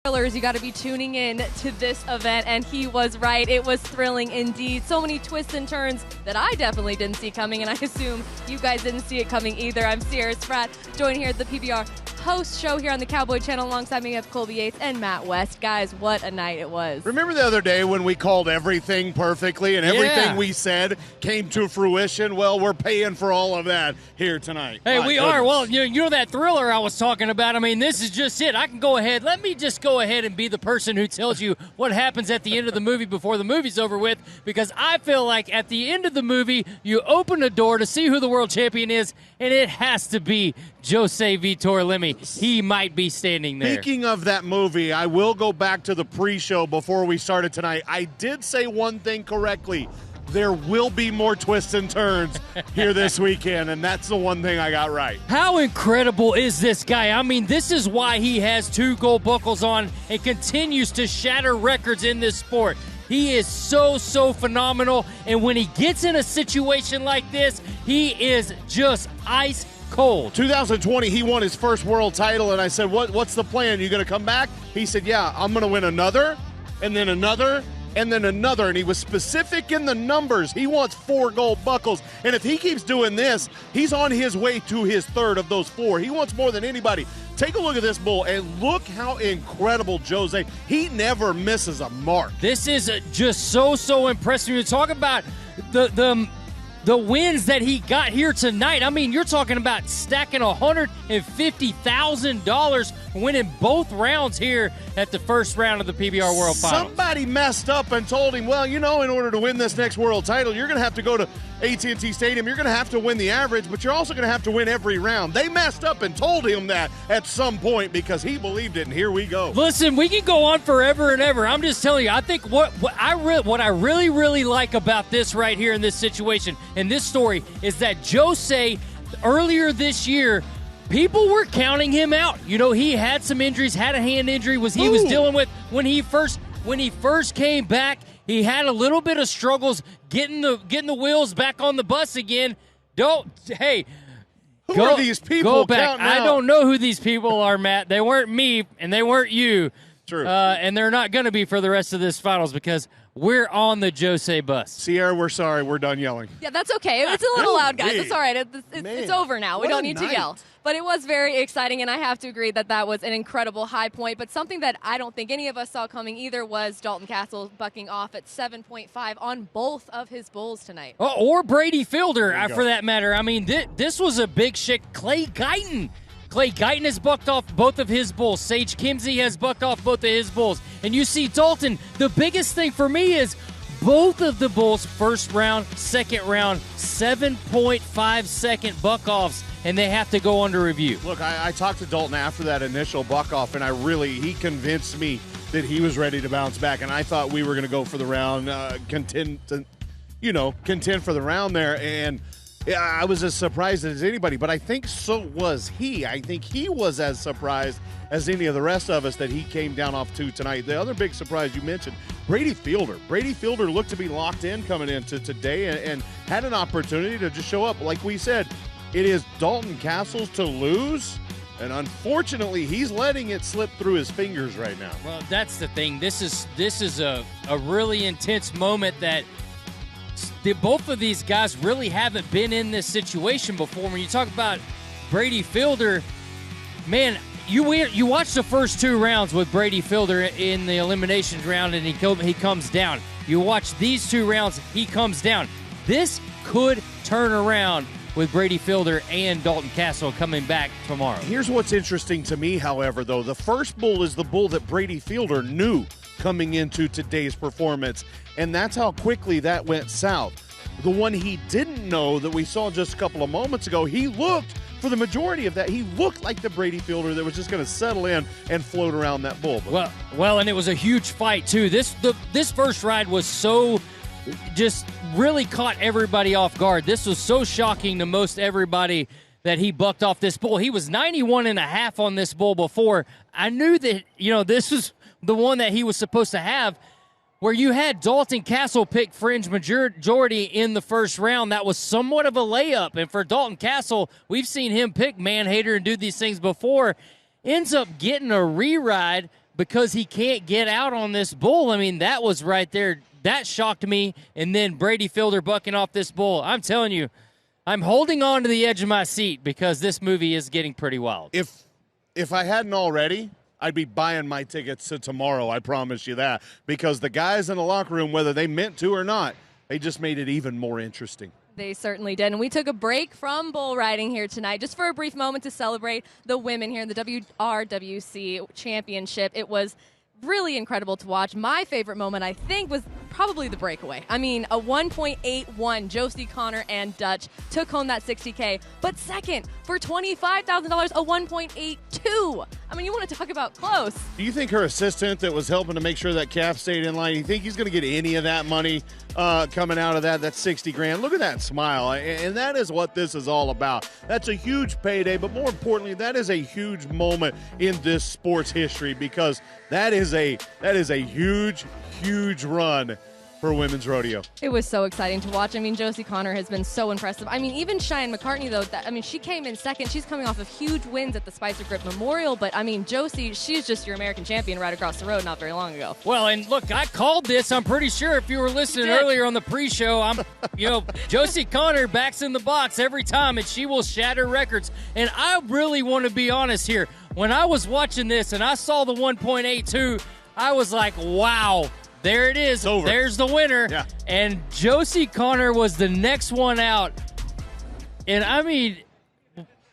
You got to be tuning in to this event, and he was right. It was thrilling indeed. So many twists and turns that I definitely didn't see coming, and I assume you guys didn't see it coming either. I'm Sierra Spratt, joined here at the PBR Postshow here on the Cowboy Channel. Alongside me, we have Colby Yates and Matt West. Guys, what a night it was. Remember the other day when we called everything perfectly and everything we said came to fruition? Well, we're paying for all of that here tonight. Hey, we are. Well, you know that thriller I was talking about? I mean, this is just it. I can go ahead. Let me just go ahead and be the person who tells you what happens at the end of the movie before the movie's over with, because I feel like at the end of the movie, you open the door to see who the world champion is, and it has to be Jose Vitor Leme. He might be standing there. Speaking of that movie, I will go back to the pre-show before we started tonight. I did say one thing correctly. There will be more twists and turns here this weekend, and that's the one thing I got right. How incredible is this guy? I mean, this is why he has 2 gold buckles on and continues to shatter records in this sport. He is so phenomenal, and when he gets in a situation like this, he is just ice cold. 2020, he won his first world title, and I said, what's the plan? You going to come back? He said, yeah, I'm going to win another, and then another, and then another, and he was specific in the numbers. He wants 4 gold buckles, and if he keeps doing this, he's on his way to his 3rd of those 4. He wants more than anybody. Take a look at this bull, and look how incredible Jose. He never misses a mark. This is just so impressive. You're talking about the wins that he got here tonight. I mean, you're talking about stacking $150,000, winning both rounds here at the first round of the PBR World Finals. Somebody messed up and told him, well, you know, in order to win this next world title, you're going to have to go to AT&T Stadium. You're going to have to win the average, but you're also going to have to win every round. They messed up and told him that at some point because he believed it, and here we go. Listen, we can go on forever and ever. I'm just telling you, I think what I really like about this right here in this situation, in this story, is that Jose, earlier this year, people were counting him out. You know, he had some injuries, had a hand injury was dealing with when he first came back. He had a little bit of struggles getting the wheels back on the bus again. Who are these people? Go back. I don't know who these people are, Matt. They weren't me, and they weren't you. True. And they're not going to be for the rest of this finals because we're on the Jose bus. Sierra, we're sorry. We're done yelling. Yeah, that's okay. It's a little loud, guys. It's all right. It's over now. We don't need to yell. But it was very exciting, and I have to agree that was an incredible high point. But something that I don't think any of us saw coming either was Dalton Castle bucking off at 7.5 on both of his bulls tonight. Oh, or Brady Fielder, for that matter. I mean, this was a big shit. Clay Guyton has bucked off both of his bulls. Sage Kimzey has bucked off both of his bulls. And you see Dalton, the biggest thing for me is both of the bulls, first round, second round, 7.5 second buck-offs, and they have to go under review. Look, I talked to Dalton after that initial buck-off, and he convinced me that he was ready to bounce back, and I thought we were going to go for the round, contend for the round there, and yeah, I was as surprised as anybody, but I think so was he. I think he was as surprised as any of the rest of us that he came down off 2 tonight. The other big surprise you mentioned, Brady Fielder. Brady Fielder looked to be locked in coming into today and had an opportunity to just show up. Like we said, it is Dalton Castle's to lose, and unfortunately, he's letting it slip through his fingers right now. Well, that's the thing. This is a really intense moment that both of these guys really haven't been in this situation before. When you talk about Brady Fielder, man, you watch the first 2 rounds with Brady Fielder in the eliminations round, and he comes down. You watch these 2 rounds, he comes down. This could turn around with Brady Fielder and Dalton Castle coming back tomorrow. Here's what's interesting to me, however, though. The first bull is the bull that Brady Fielder knew coming into today's performance, and that's how quickly that went south. The one he didn't know that we saw just a couple of moments ago, he looked, for the majority of that, he looked like the Brady Fielder that was just going to settle in and float around that bull. Well, and it was a huge fight, too. This first ride was so just really caught everybody off guard. This was so shocking to most everybody that he bucked off this bull. He was 91.5 on this bull before. I knew that, this was the one that he was supposed to have, where you had Dalton Castle pick fringe majority in the first round. That was somewhat of a layup. And for Dalton Castle, we've seen him pick man-hater and do these things before. Ends up getting a re-ride, because he can't get out on this bull. I mean, that was right there. That shocked me. And then Brady Fielder bucking off this bull. I'm telling you, I'm holding on to the edge of my seat because this movie is getting pretty wild. If I hadn't already, I'd be buying my tickets to tomorrow. I promise you that. Because the guys in the locker room, whether they meant to or not, they just made it even more interesting. They certainly did. And we took a break from bull riding here tonight just for a brief moment to celebrate the women here in the WRWC Championship. It was really incredible to watch. My favorite moment, I think, was probably the breakaway. I mean, a 1.81, Josie Connor and Dutch took home that $60K. But second, for $25,000, a 1.82. I mean, you want to talk about close. Do you think her assistant that was helping to make sure that calf stayed in line, you think he's going to get any of that money coming out of that? That's $60,000. Look at that smile. And that is what this is all about. That's a huge payday, but more importantly, that is a huge moment in this sports history because that is a huge, huge run for women's rodeo. It was so exciting to watch. I mean, Josie Connor has been so impressive. I mean, even Cheyenne McCartney, though, she came in second. She's coming off of huge wins at the Spicer Grip Memorial. But, I mean, Josie, she's just your American champion right across the road not very long ago. Well, and look, I called this. I'm pretty sure if you were listening earlier on the pre-show, Josie Connor backs in the box every time, and she will shatter records. And I really want to be honest here. When I was watching this and I saw the 1.82, I was like, wow. There it is. There's the winner. Yeah. And Josie Connor was the next one out. And, I mean,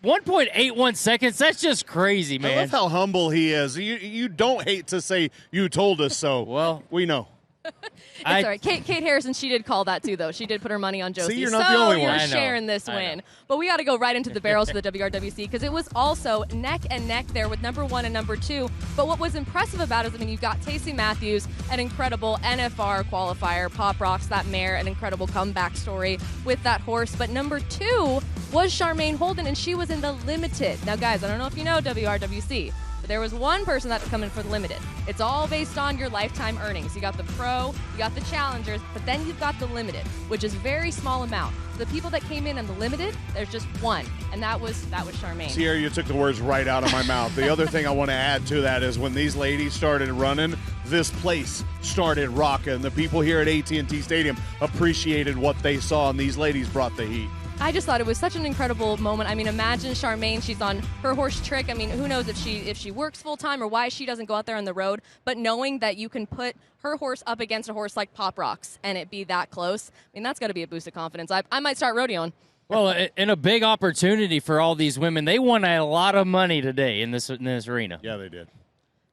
1.81 seconds, that's just crazy, man. I love how humble he is. You don't hate to say you told us so. Well, we know. It's all right. Kate Harrison, she did call that too, though. She did put her money on Josie. See, you're not the only one. You're sharing this win. But we got to go right into the barrels for the WRWC because it was also neck and neck there with number 1 and number 2. But what was impressive about it is, you've got Tacey Matthews, an incredible NFR qualifier, Pop Rocks, that mare, an incredible comeback story with that horse. But number 2 was Charmaine Holden, and she was in the limited. Now, guys, I don't know if you know WRWC, but there was one person that's coming for the limited. It's all based on your lifetime earnings. You got the pro, you got the challengers, but then you've got the limited, which is a very small amount. The people that came in on the limited, there's just one, and that was Charmaine. Sierra, you took the words right out of my mouth. The other thing I want to add to that is when these ladies started running, this place started rocking. The people here at AT&T Stadium appreciated what they saw, and these ladies brought the heat. I just thought it was such an incredible moment. I mean, imagine Charmaine, she's on her horse Trick. I mean, who knows if she works full-time or why she doesn't go out there on the road, but knowing that you can put her horse up against a horse like Pop Rocks and it be that close, I mean, that's got to be a boost of confidence. I might start rodeoing. Well, and a big opportunity for all these women. They won a lot of money today in this arena. Yeah, they did.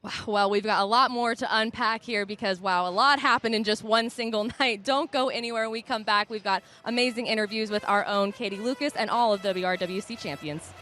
Wow, well, we've got a lot more to unpack here because, wow, a lot happened in just one single night. Don't go anywhere. When we come back, we've got amazing interviews with our own Katie Lucas and all of WRWC champions.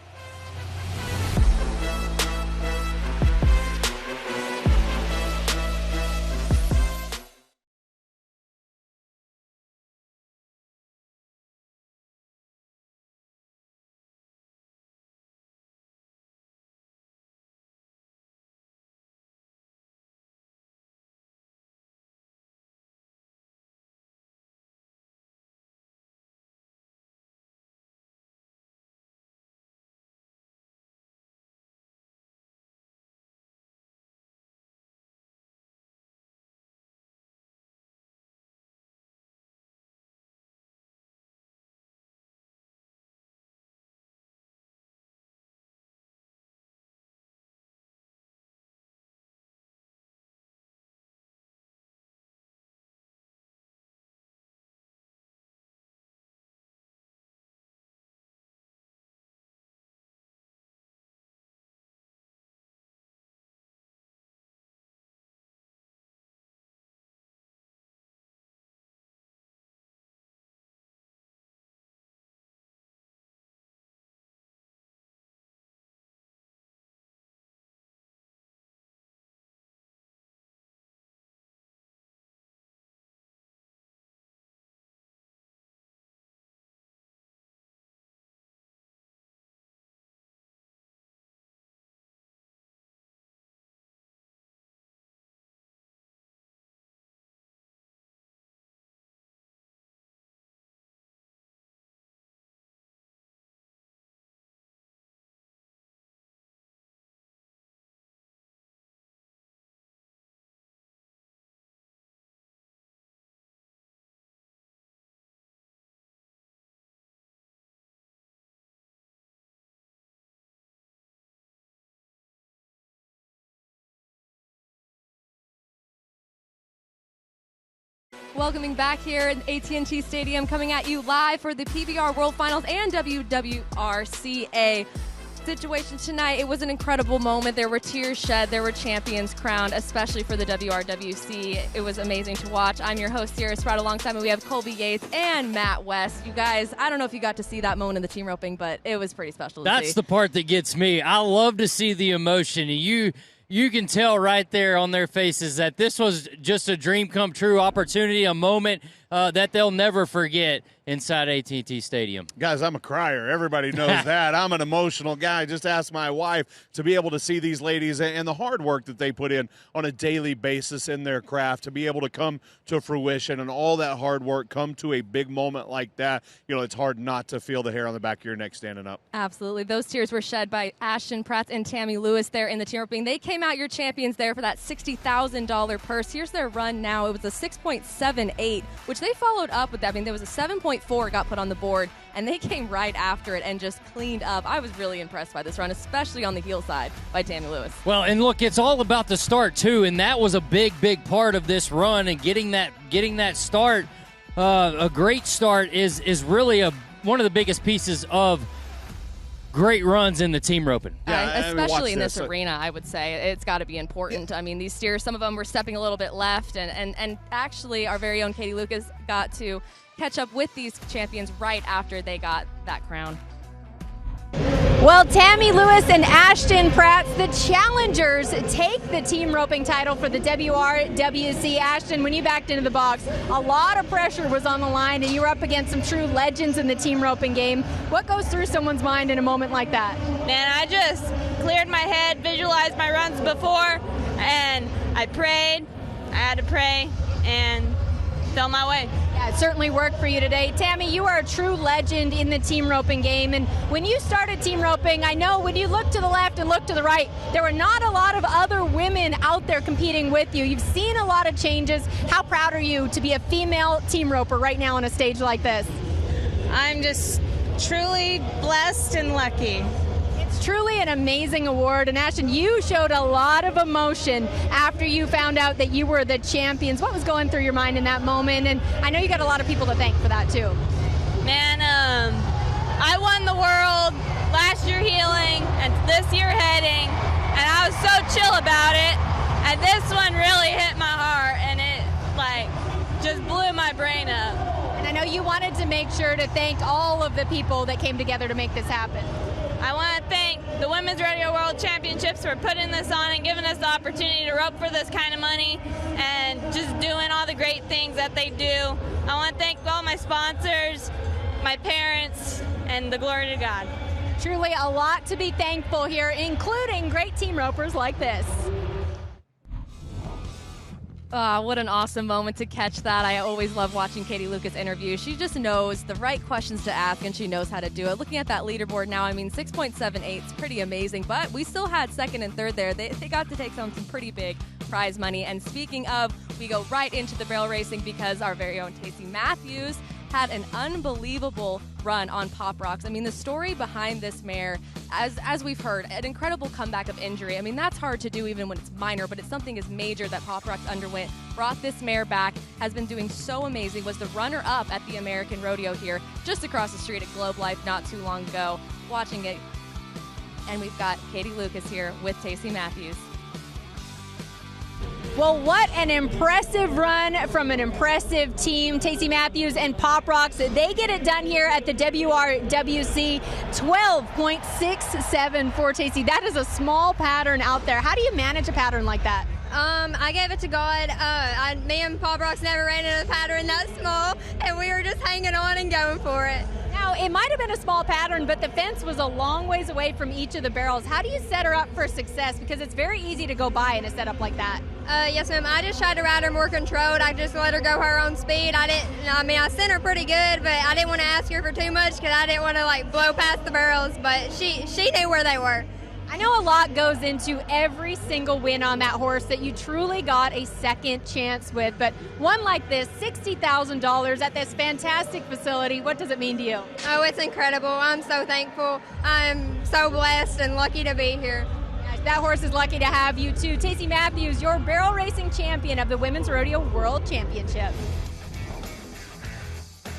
Welcoming back here at AT&T Stadium, coming at you live for the PBR World Finals and WRWC situation tonight. It was an incredible moment. There were tears shed. There were champions crowned, especially for the WRWC. It was amazing to watch. I'm your host, Sierra Spratt. Alongside me, we have Colby Yates and Matt West. You guys, I don't know if you got to see that moment in the team roping, but it was pretty special to see. That's the part that gets me. I love to see the emotion. You can tell right there on their faces that this was just a dream come true opportunity, a moment that they'll never forget inside AT&T Stadium. Guys, I'm a crier. Everybody knows that. I'm an emotional guy. Just ask my wife to be able to see these ladies and the hard work that they put in on a daily basis in their craft to be able to come to fruition and all that hard work come to a big moment like that. You know, it's hard not to feel the hair on the back of your neck standing up. Absolutely. Those tears were shed by Ashton Pratt and Tammy Lewis there in the team roping. They came out your champions there for that $60,000 purse. Here's their run now. It was a 6.78, which they followed up with that. I mean, there was a 7.4 got put on the board, and they came right after it and just cleaned up. I was really impressed by this run, especially on the heel side by Tammy Lewis. Well, and look, it's all about the start too, and that was a big part of this run. And getting that start, a great start is really one of the biggest pieces of great runs in the team roping. Yeah, especially in this arena, I would say. It's got to be important. I mean, these steers, some of them were stepping a little bit left, and actually our very own Katie Lucas got to catch up with these champions right after they got that crown. Well, Tammy Lewis and Ashton Pratt, the challengers, take the team roping title for the WRWC. Ashton, when you backed into the box, a lot of pressure was on the line, and you were up against some true legends in the team roping game. What goes through someone's mind in a moment like that? Man, I just cleared my head, visualized my runs before, and I prayed. I had to pray and felt my way. Yeah, it certainly worked for you today. Tammy, you are a true legend in the team roping game, and when you started team roping, I know when you look to the left and look to the right, there were not a lot of other women out there competing with you. You've seen a lot of changes. How proud are you to be a female team roper right now on a stage like this? I'm just truly blessed and lucky. It's truly an amazing award, and Ashton, you showed a lot of emotion after you found out that you were the champions. What was going through your mind in that moment? And I know you got a lot of people to thank for that too. Man, I won the world last year heeling and this year heading, and I was so chill about it, and this one really hit my heart, and it just blew my brain up. And I know you wanted to make sure to thank all of the people that came together to make this happen. I want to thank the Women's Rodeo World Championships for putting this on and giving us the opportunity to rope for this kind of money and just doing all the great things that they do. I want to thank all my sponsors, my parents, and the glory to God. Truly a lot to be thankful here, including great team ropers like this. What an awesome moment to catch that. I always love watching Katie Lucas interview. She just knows the right questions to ask, and she knows how to do it. Looking at that leaderboard now, I mean, 6.78 is pretty amazing, but we still had second and third there. They got to take some pretty big prize money. And speaking of, we go right into the barrel racing because our very own Tacey Matthews had an unbelievable run on Pop Rocks. I mean, the story behind this mare, as we've heard, an incredible comeback of injury. I mean, that's hard to do even when it's minor, but it's something as major that Pop Rocks underwent, brought this mare back, has been doing so amazing, was the runner-up at the American Rodeo here, just across the street at Globe Life not too long ago, watching it. And we've got Katie Lucas here with Tacey Matthews. Well, what an impressive run from an impressive team. Tacey Matthews and Pop Rocks, they get it done here at the WRWC. 12.67 for Tacey. That is a small pattern out there. How do you manage a pattern like that? I gave it to God. Me and Pop Rocks never ran into a pattern that small, and we were just hanging on and going for it. Now, it might have been a small pattern, but the fence was a long ways away from each of the barrels. How do you set her up for success? Because it's very easy to go by in a setup like that. Yes, ma'am. I just tried to ride her more controlled. I just let her go her own speed. I sent her pretty good, but I didn't want to ask her for too much because I didn't want to blow past the barrels, but she knew where they were. I know a lot goes into every single win on that horse that you truly got a second chance with, but one like this, $60,000 at this fantastic facility, what does it mean to you? Oh, it's incredible. I'm so thankful. I'm so blessed and lucky to be here. That horse is lucky to have you too. Tacey Matthews, your barrel racing champion of the Women's Rodeo World Championship.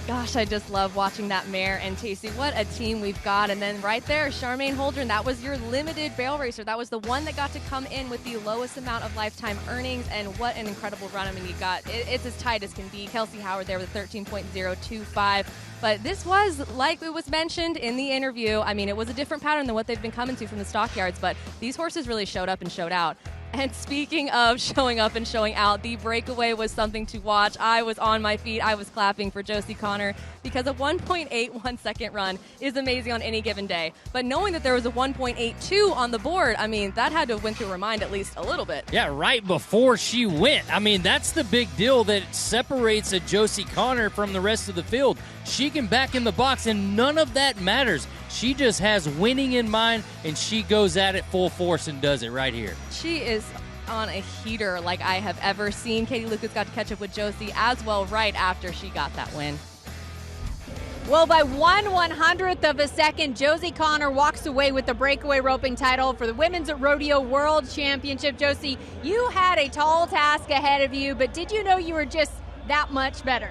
Gosh, I just love watching that mare. And Tacey, what a team we've got. And then right there, Charmaine Holdren, that was your limited bail racer. That was the one that got to come in with the lowest amount of lifetime earnings. And what an incredible run. I mean, you got, it's as tight as can be. Kelsey Howard there with 13.025. But this was, like it was mentioned in the interview, I mean, it was a different pattern than what they've been coming to from the stockyards. But these horses really showed up and showed out. And speaking of showing up and showing out, the breakaway was something to watch. I was on my feet. I was clapping for Josie Connor because a 1.81 second run is amazing on any given day. But knowing that there was a 1.82 on the board, I mean, that had to have went through her mind at least a little bit. Yeah, right before she went. I mean, that's the big deal that separates a Josie Connor from the rest of the field. She can back in the box, and none of that matters. She just has winning in mind, and she goes at it full force and does it right here. She is on a heater like I have ever seen. Katie Lucas got to catch up with Josie as well right after she got that win. Well, by 1/100th of a second, Josie Connor walks away with the breakaway roping title for the Women's Rodeo World Championship. Josie, you had a tall task ahead of you, but did you know you were just that much better?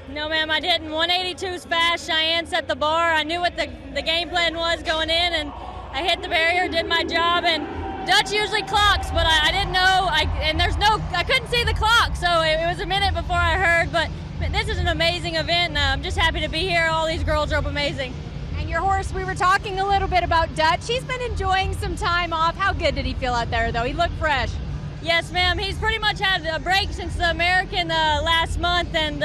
No, ma'am, I didn't. 182's fast. Cheyenne set the bar. I knew what the game plan was going in, and I hit the barrier, did my job, and Dutch usually clocks, but I didn't know. I couldn't see the clock, so it was a minute before I heard, but this is an amazing event, and I'm just happy to be here. All these girls rope amazing. And your horse, we were talking a little bit about Dutch. He's been enjoying some time off. How good did he feel out there, though? He looked fresh. Yes, ma'am. He's pretty much had a break since the American last month, and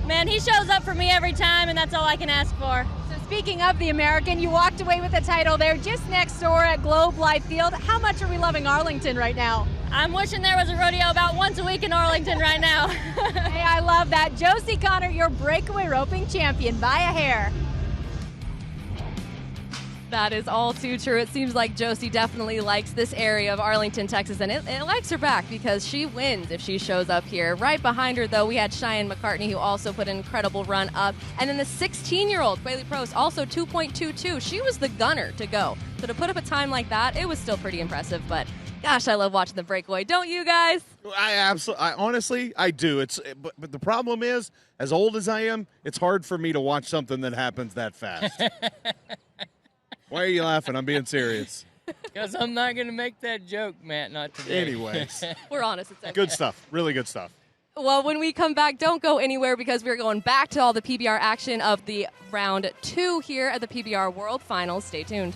man, he shows up for me every time, and that's all I can ask for. So speaking of the American, you walked away with the title there just next door at Globe Life Field. How much are we loving Arlington right now? I'm wishing there was a rodeo about once a week in Arlington right now. Hey, I love that. Josie Connor, your breakaway roping champion by a hair. That is all too true. It seems like Josie definitely likes this area of Arlington, Texas, and it likes her back because she wins if she shows up here. Right behind her, though, we had Cheyenne McCartney, who also put an incredible run up. And then the 16-year-old, Bailey Prost, also 2.22. She was the gunner to go. So to put up a time like that, it was still pretty impressive. But gosh, I love watching the breakaway. Don't you guys? Honestly, I do. But the problem is, as old as I am, it's hard for me to watch something that happens that fast. Why are you laughing? I'm being serious. Because I'm not going to make that joke, Matt, not today. Anyways. We're honest. It's okay. Good stuff. Really good stuff. Well, when we come back, don't go anywhere because we're going back to all the PBR action of the round 2 here at the PBR World Finals. Stay tuned.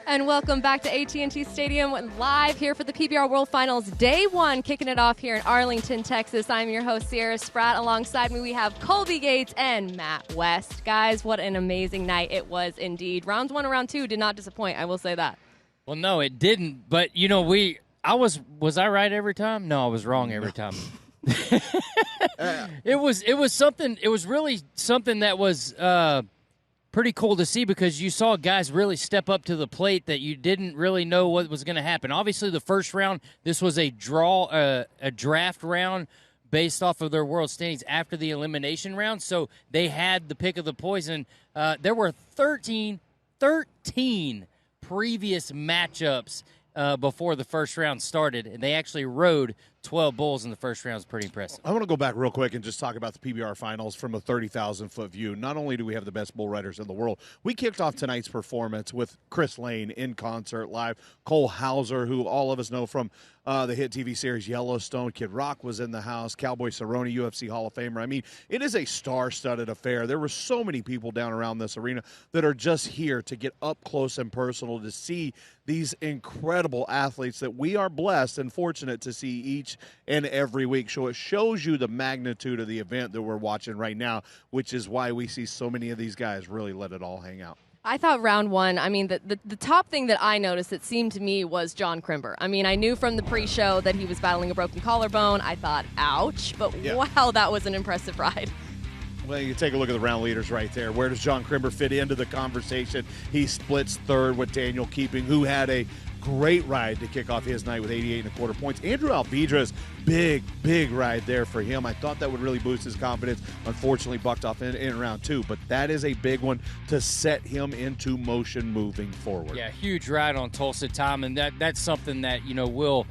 And welcome back to AT&T Stadium, live here for the PBR World Finals Day 1, kicking it off here in Arlington, Texas. I'm your host, Sierra Spratt. Alongside me, we have Colby Gates and Matt West. Guys, what an amazing night it was indeed. Rounds 1 and round 2 did not disappoint, I will say that. Well, no, it didn't. But, you know, was I right every time? No, I was wrong every time. It was something. It was really something that was pretty cool to see, because you saw guys really step up to the plate that you didn't really know what was going to happen. Obviously, the first round, this was a draft round based off of their world standings after the elimination round. So they had the pick of the poison. There were 13 previous matchups before the first round started, and they actually rode 12 bulls in the first round. Is pretty impressive. I want to go back real quick and just talk about the PBR Finals from a 30,000-foot view. Not only do we have the best bull riders in the world, we kicked off tonight's performance with Chris Lane in concert live, Cole Hauser, who all of us know from the hit TV series Yellowstone. Kid Rock was in the house, Cowboy Cerrone, UFC Hall of Famer. I mean, it is a star-studded affair. There were so many people down around this arena that are just here to get up close and personal to see these incredible athletes that we are blessed and fortunate to see each and every week. So it shows you the magnitude of the event that we're watching right now, which is why we see so many of these guys really let it all hang out. I thought round 1, I mean, the top thing that I noticed that seemed to me was John Crimber. I mean, I knew from the pre-show that he was battling a broken collarbone. I thought, ouch, but wow, that was an impressive ride. Well, you take a look at the round leaders right there. Where does John Crimber fit into the conversation? He splits third with Daniel Keeping, who had a great ride to kick off his night with 88.25 points. Andrew Alvidra's big ride there for him. I thought that would really boost his confidence. Unfortunately, bucked off in round 2, but that is a big one to set him into motion moving forward. Yeah, huge ride on Tulsa Tom, and that's something that, you know, will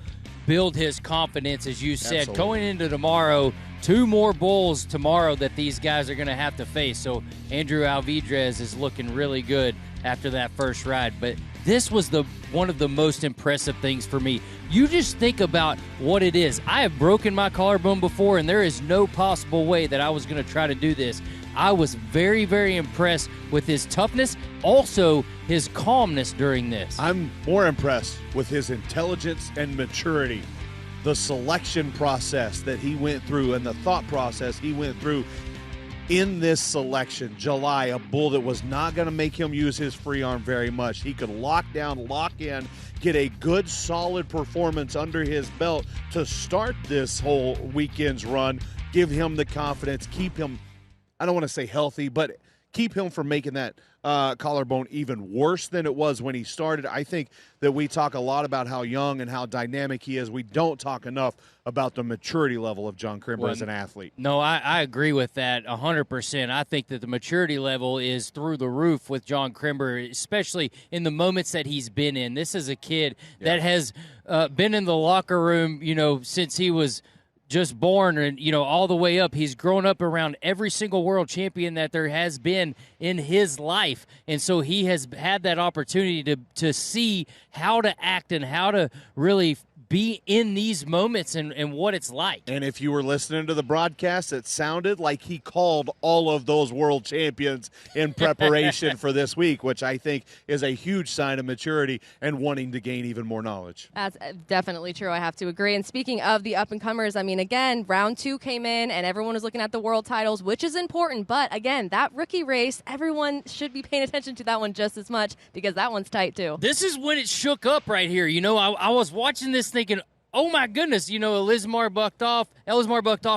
build his confidence, as you said. Absolutely. Going into tomorrow, 2 more bulls tomorrow that these guys are going to have to face. So Andrew Alvidrez is looking really good after that first ride. But this was one of the most impressive things for me. You just think about what it is. I have broken my collarbone before, and there is no possible way that I was going to try to do this. I was very, very impressed with his toughness, also his calmness during this. I'm more impressed with his intelligence and maturity. The selection process that he went through and the thought process he went through in this selection. July, a bull that was not going to make him use his free arm very much. He could lock down, lock in, get a good, solid performance under his belt to start this whole weekend's run, give him the confidence, keep him, I don't want to say healthy, but keep him from making that collarbone even worse than it was when he started. I think that we talk a lot about how young and how dynamic he is. We don't talk enough about the maturity level of John Crimber as an athlete. No, I agree with that 100%. I think that the maturity level is through the roof with John Crimber, especially in the moments that he's been in. This is a kid that has been in the locker room, you know, since he was just born, and, you know, all the way up. He's grown up around every single world champion that there has been in his life, and so he has had that opportunity to see how to act and how to really be in these moments and what it's like. And if you were listening to the broadcast, it sounded like he called all of those world champions in preparation for this week, which I think is a huge sign of maturity and wanting to gain even more knowledge. That's definitely true. I have to agree. And speaking of the up-and-comers, I mean, again, round 2 came in and everyone was looking at the world titles, which is important. But, again, that rookie race, everyone should be paying attention to that one just as much because that one's tight, too. This is when it shook up right here. You know, I was watching this thinking, oh my goodness, you know, Elizmar bucked off,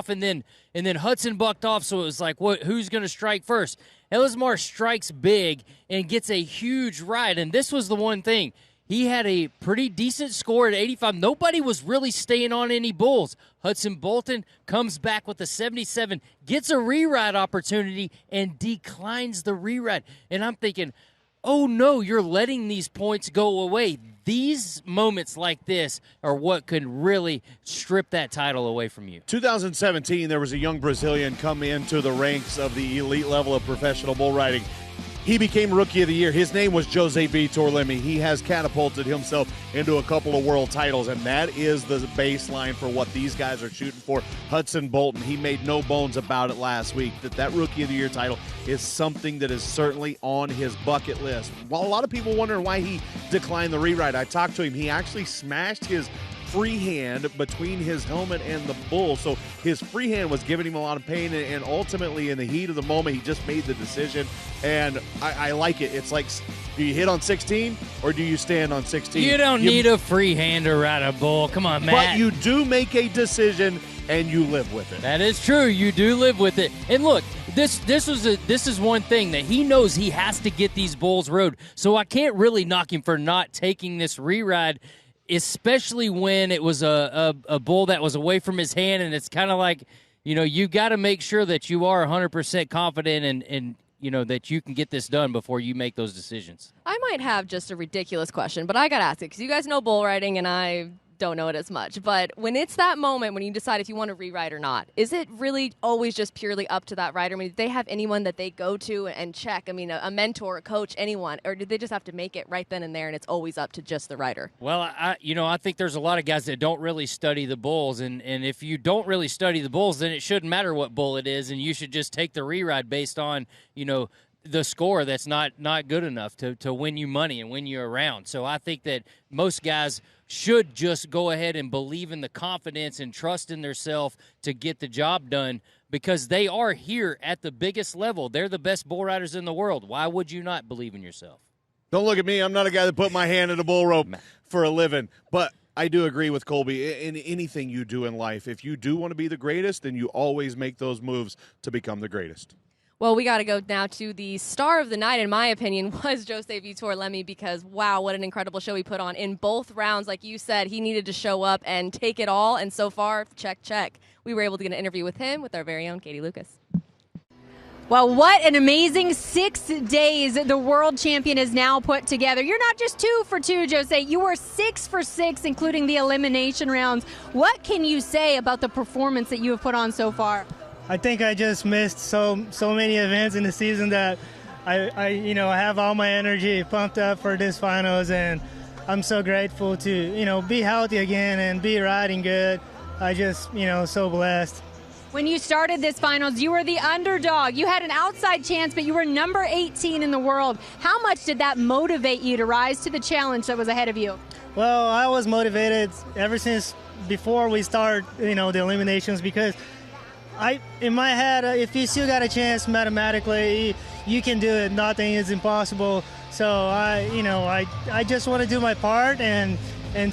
and then Hudson bucked off, so it was like, who's going to strike first? Elizmar strikes big and gets a huge ride, and this was the one thing. He had a pretty decent score at 85. Nobody was really staying on any bulls. Hudson Bolton comes back with a 77, gets a re-ride opportunity, and declines the re-ride. And I'm thinking, oh no, you're letting these points go away. These moments like this are what could really strip that title away from you. 2017, there was a young Brazilian come into the ranks of the elite level of professional bull riding. he became Rookie of the Year. His name was Jose Vitor Leme. He has catapulted himself into a couple of world titles, and that is the baseline for what these guys are shooting for. Hudson Bolton, he made no bones about it last week, that Rookie of the Year title is something that is certainly on his bucket list. While a lot of people wonder why he declined the rewrite, I talked to him. He actually smashed his freehand between his helmet and the bull, so his freehand was giving him a lot of pain, and ultimately in the heat of the moment he just made the decision, and I like it. It's like, do you hit on 16 or do you stand on 16? You don't need a freehander ride a bull. Come on, Matt. But you do make a decision and you live with it. That is true. You do live with it. And look, this is one thing that he knows he has to get these bulls rode, so I can't really knock him for not taking this re-ride, especially when it was a bull that was away from his hand, and it's kind of like, you got to make sure that you are 100% confident and that you can get this done before you make those decisions. I might have just a ridiculous question, but I got to ask it because you guys know bull riding and I don't know it as much. But when it's that moment when you decide if you want to rewrite or not, is it really always just purely up to that rider? I mean, do they have anyone that they go to and check? I mean, a mentor, a coach, anyone? Or do they just have to make it right then and there and it's always up to just the rider? Well, I think there's a lot of guys that don't really study the bulls. And if you don't really study the bulls, then it shouldn't matter what bull it is. And you should just take the reride based on, the score that's not good enough to win you money and win you around. So I think that most guys should just go ahead and believe in the confidence and trust in themselves to get the job done, because they are here at the biggest level. They're the best bull riders in the world. Why would you not believe in yourself? Don't look at me. I'm not a guy that put my hand in a bull rope for a living. But I do agree with Colby. In anything you do in life, if you do want to be the greatest, then you always make those moves to become the greatest. Well, we got to go now to the star of the night, in my opinion, was Jose Vitor Leme, because, wow, what an incredible show he put on in both rounds. Like you said, he needed to show up and take it all, and so far, check. We were able to get an interview with him with our very own Katie Lucas. Well, what an amazing 6 days the world champion has now put together. You're not just 2 for 2, Jose. You were 6 for 6, including the elimination rounds. What can you say about the performance that you have put on so far? I think I just missed so many events in the season that I have all my energy pumped up for this finals, and I'm so grateful to, be healthy again and be riding good. I just, so blessed. When you started this finals, you were the underdog. You had an outside chance, but you were number 18 in the world. How much did that motivate you to rise to the challenge that was ahead of you? Well, I was motivated ever since before we started, the eliminations, because in my head, if you still got a chance mathematically, you can do it. Nothing is impossible. So I just want to do my part and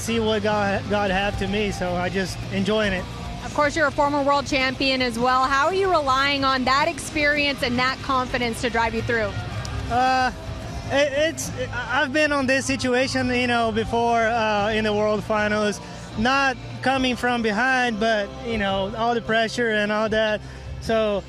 see what God have to me. So I just enjoying it. Of course, you're a former world champion as well. How are you relying on that experience and that confidence to drive you through? I've been on this situation, before in the World Finals. Not coming from behind, but all the pressure and all that. So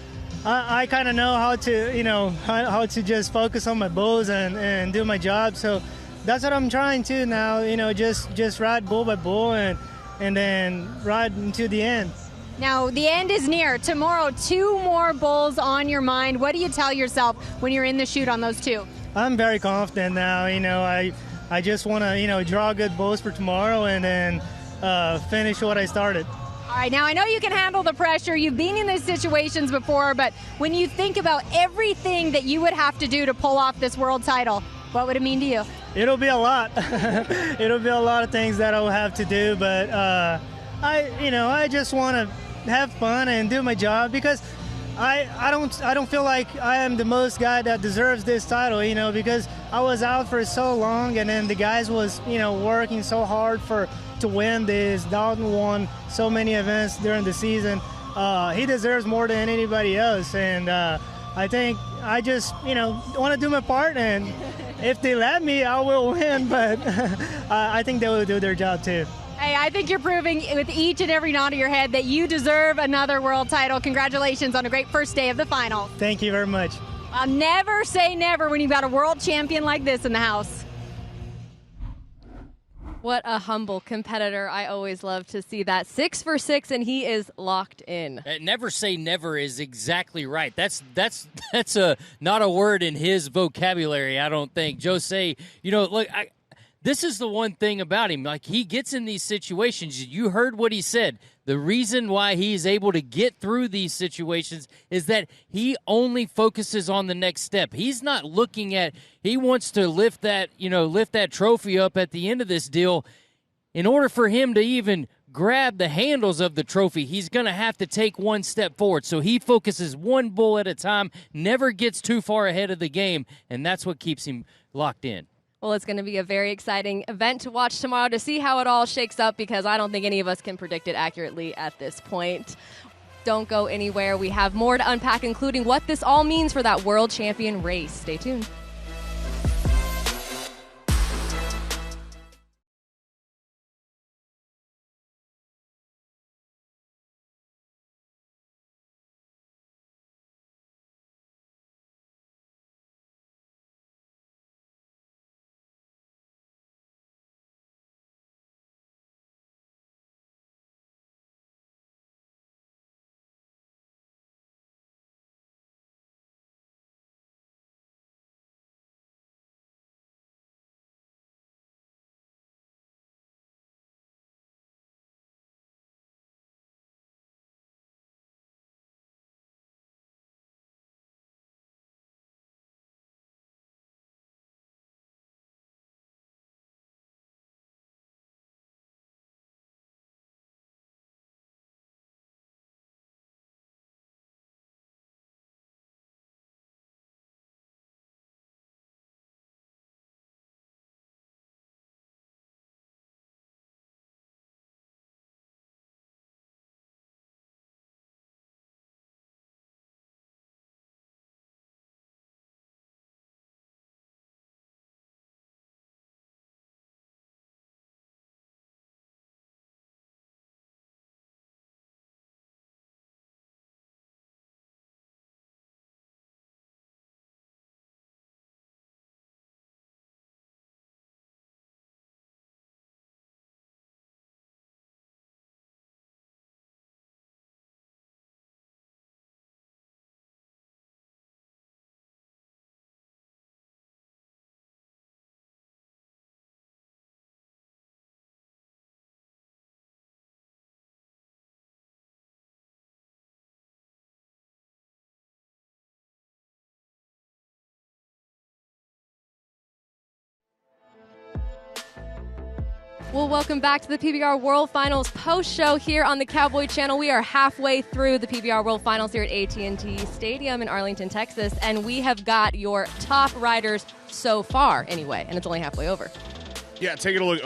I kind of know how to how to just focus on my bulls and do my job. So that's what I'm trying to now. Just ride bull by bull and then ride into the end. Now the end is near. Tomorrow, 2 more bulls on your mind. What do you tell yourself when you're in the chute on those 2? I'm very confident now. I just want to draw good bulls for tomorrow and then finish what I started. All right, now I know you can handle the pressure. You've been in these situations before, but when you think about everything that you would have to do to pull off this world title, what would it mean to you? It'll be a lot. It'll be a lot of things that I'll have to do, but I just want to have fun and do my job, because I don't feel like I am the most guy that deserves this title, because I was out for so long, and then the guys was working so hard to win this. Dalton won so many events during the season. He deserves more than anybody else, and I think I just want to do my part, and if they let me, I will win, but I think they will do their job too. Hey, I think you're proving with each and every nod of your head that you deserve another world title. Congratulations on a great first day of the final. Thank you very much. I'll never say never when you've got a world champion like this in the house. What a humble competitor. I always love to see that. 6 for 6, and he is locked in. Never say never is exactly right. That's not a word in his vocabulary, I don't think. Jose, look, this is the one thing about him. Like, he gets in these situations. You heard what he said. The reason why he's able to get through these situations is that he only focuses on the next step. He's not looking at, he wants to lift that trophy up at the end of this deal. In order for him to even grab the handles of the trophy, he's going to have to take one step forward. So he focuses one bull at a time, never gets too far ahead of the game, and that's what keeps him locked in. Well, it's going to be a very exciting event to watch tomorrow to see how it all shakes up, because I don't think any of us can predict it accurately at this point. Don't go anywhere. We have more to unpack, including what this all means for that world champion race. Stay tuned. Well, welcome back to the PBR World Finals post-show here on the Cowboy Channel. We are halfway through the PBR World Finals here at AT&T Stadium in Arlington, Texas, and we have got your top riders so far, anyway, and it's only halfway over. Yeah, taking a look.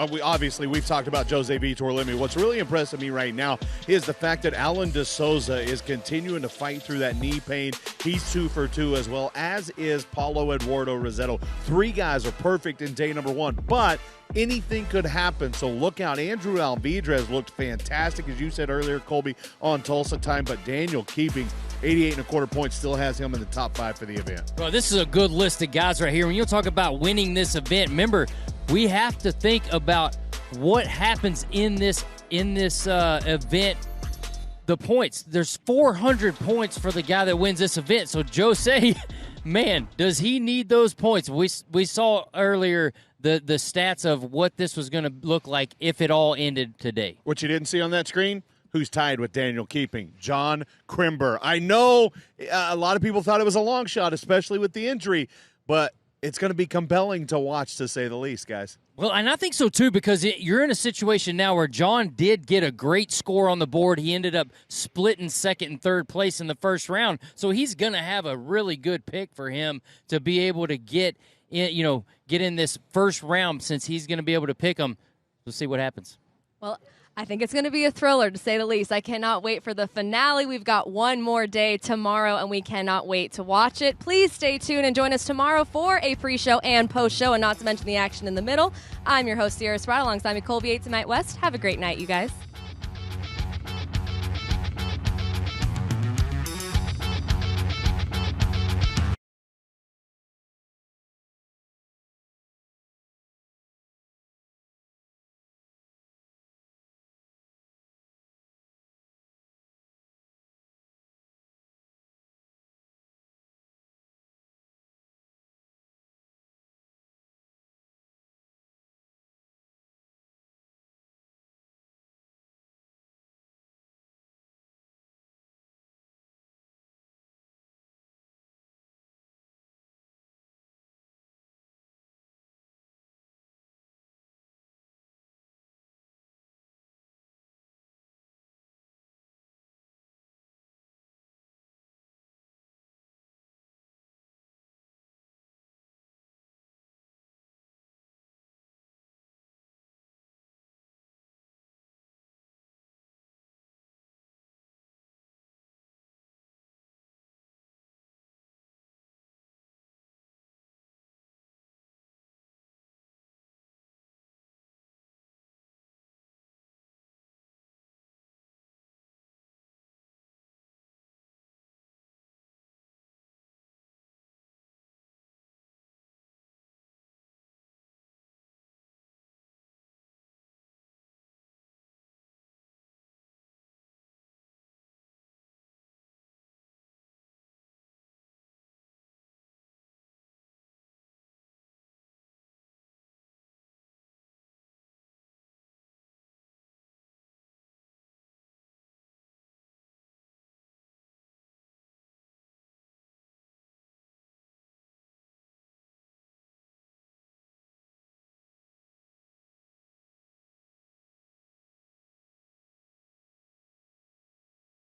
We've talked about Jose Vitor Leme. What's really impressing me right now is the fact that Alan De Souza is continuing to fight through that knee pain. He's 2 for 2, as well as is Paulo Eduardo Rossetto. 3 guys are perfect in day number 1, but anything could happen, so look out. Andrew Alvidrez looked fantastic, as you said earlier, Colby, on Tulsa time, but Daniel Keeping, 88.25 points, still has him in the top 5 for the event. Well, this is a good list of guys right here. When you talk about winning this event, remember, we have to think about what happens in this event. The points. There's 400 points for the guy that wins this event. So Jose, man, does he need those points? We saw earlier the stats of what this was going to look like if it all ended today. What you didn't see on that screen? Who's tied with Daniel Keeping? John Crimber. I know a lot of people thought it was a long shot, especially with the injury, but it's going to be compelling to watch, to say the least, guys. Well, and I think so, too, because you're in a situation now where John did get a great score on the board. He ended up splitting second and third place in the first round, so he's going to have a really good pick for him to be able to get in this first round, since he's going to be able to pick them. We'll see what happens. Well, I think it's going to be a thriller, to say the least. I cannot wait for the finale. We've got one more day tomorrow, and we cannot wait to watch it. Please stay tuned and join us tomorrow for a pre-show and post-show, and not to mention the action in the middle. I'm your host, Sierra Spratt, alongside me, Colby 8 to Night West. Have a great night, you guys.